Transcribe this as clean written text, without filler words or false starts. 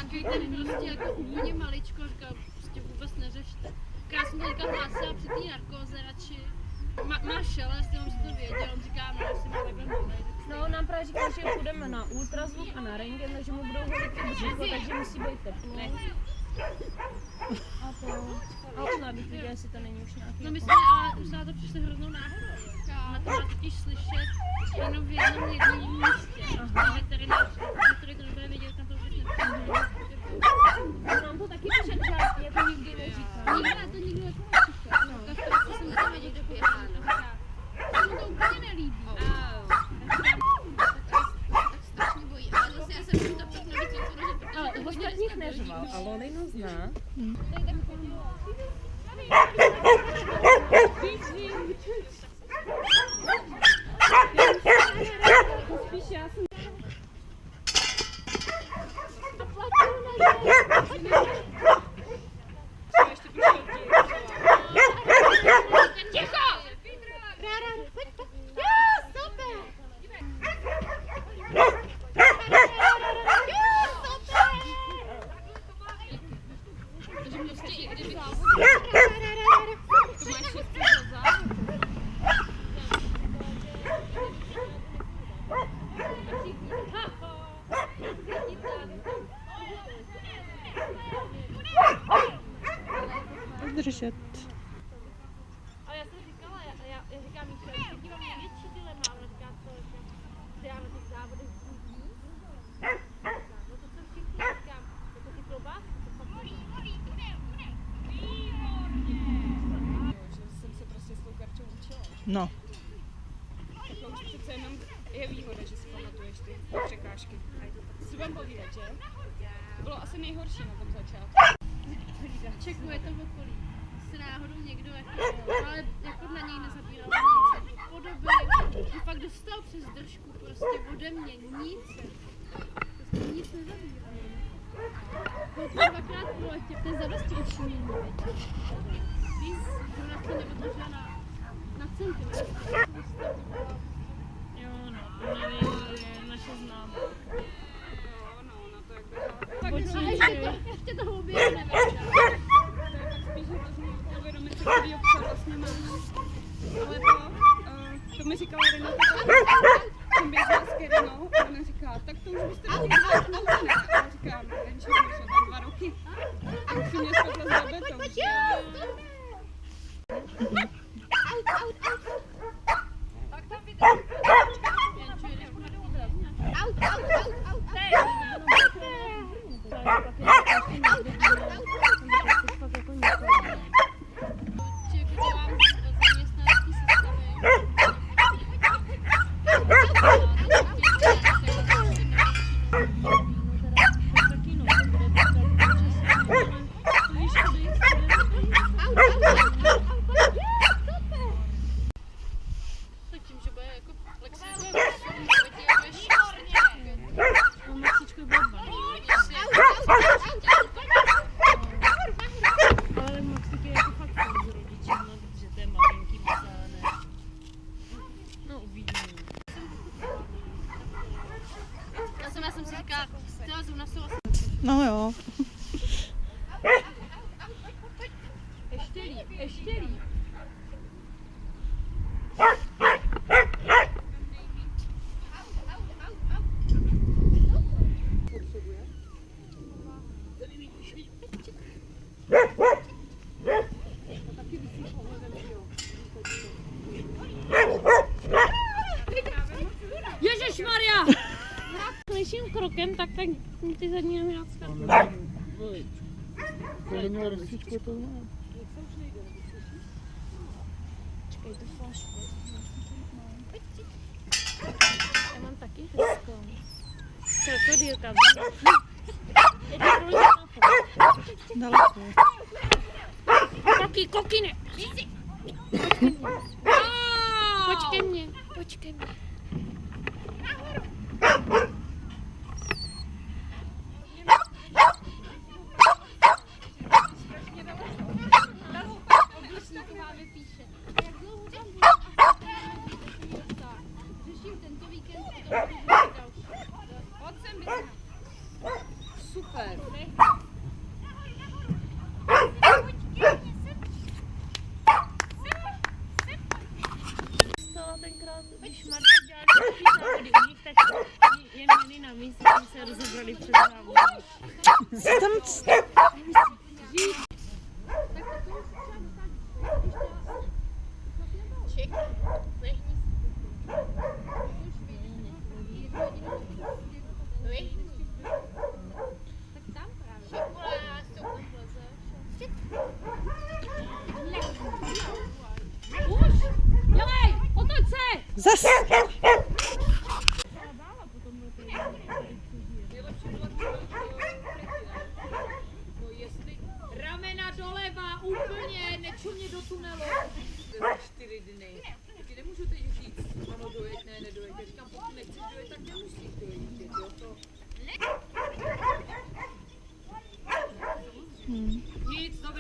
nějaký ten prostě jako úplně maličko, říkal, prostě vůbec neřešte. Já jsem to říkal hlásila při té narkóze radši. Máš šelest, on si to věděl, on říká, no, jestli má takhle malý. No, nám právě říkal, že půjdeme na ultrazvuk a na rentgen, takže mu budou holit to břicho, takže musí být teplo. A už bych viděla, jestli to není už nějaký... No my jsme, ale už na to přišli hroznou náhodou. Na to má totiž slyšet jenom v jednom jediném místě. A veterinář, který to nebude vědět, tam to už nepřijde. Nám to taky píše, že jako nikdy neříká. Nikdy to nikdo jako neříká. No, každý jsem tam vědět, kdo běhá. To mu to úplně nelíbí. Tak strašně bojí. Ale zase já jsem si to všechno vycvičila, že ale ostatních neřval, a Lolinu zná. Spíš já jsem... Ticho! Držet. A já jsem říkala, já říkám, že dívat největší dilema, ona říká, co já na těch závodech budí. No to jsem všichni říkám, jako ty klobásky, to fakt bolí. Že jsem se prostě s tou kartou učila. No. To už přece jenom je výhoda, že si pamatuješ ty překážky. Co si budem povídat, že? To bylo asi nejhorší na tom začátku. Čekuje to v okolí. Se náhodou někdo ale jako na něj nezabíral nic. Podoby, že fakt dostal přes držku prostě ode mě nic. Prostě nic nezabíral. Koupil dvakrát po letě, to je zadosti učinění. Víc, že ona se neodložila na centimetr. Jo, no, to je naše známá. No, to jak Ještě to hlouběji nevím. to je tak spíš hrozný uvědomit si, který obsah vlastně máš. Ale to mi říkala Renata, jsem běžela s Kerinou a ona říká, tak to už byste měli dělat dlouho, ne? A já říkám, Renčo, už jsou tam 2 roky. A už si mě spadla z bebetou. Tak tam vidíš. Jenču, jedeš na dvůr. Au. Já jsem si říkala, tyhle zůna jsou asi... No jo. Ještě líp. Ježišmarja! Slyším krokem, tak ty zadní nemrácka. Kolik měl rozsvíčku, to znám. Čekej, to flašku. Já mám taky hezkou. Krokodýlka. Je to Daleko. Kokine! Počkej mě. Super. Super. Stala tenkrát, když Marta dělali takový závody u nich, tak je měli na místě, aby se rozebrali před závodem. Zas! Ramena doleva, úplně, nečumě do tunelu. 4 dny. Taky nemůžu teď říct, ano, dojeď, ne, nedojeď. Já říkám, pokud nechceš dojet, tak nemusíš dojet. Jo, to... Nic, dobrý.